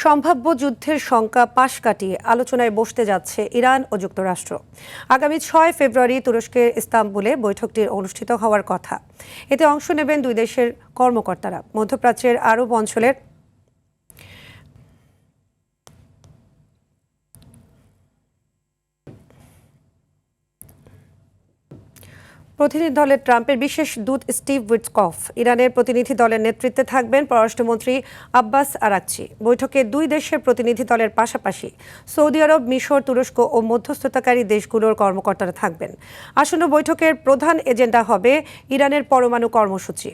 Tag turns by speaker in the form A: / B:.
A: সম্ভাব্য যুদ্ধের শঙ্কা পাশ কাটিয়ে আলোচনায় বসতে যাচ্ছে ইরান ও যুক্তরাষ্ট্র। আগামী 6 ফেব্রুয়ারি তুরস্কের ইস্তাম্বুলে বৈঠকটি অনুষ্ঠিত হওয়ার কথা। এতে অংশ নেবেন দুই দেশের কর্মকর্তারা। মধ্যপ্রাচ্যের আরব অঞ্চলের প্রতিনিধি দলের ট্রাম্পের বিশেষ দূত স্টিভ উইটকফ, ইরানের প্রতিনিধি দলের নেতৃত্বে থাকবেন পররাষ্ট্রমন্ত্রী আব্বাস আরাকচি। বৈঠকে দুই দেশের প্রতিনিধি দলের পাশাপাশি সৌদি আরব, মিশর, তুরস্ক ও মধ্যস্থতাকারী দেশগুলোর কর্মকর্তারা থাকবেন। আসন্ন বৈঠকের প্রধান এজেন্ডা হবে ইরানের পরমাণু কর্মসূচি।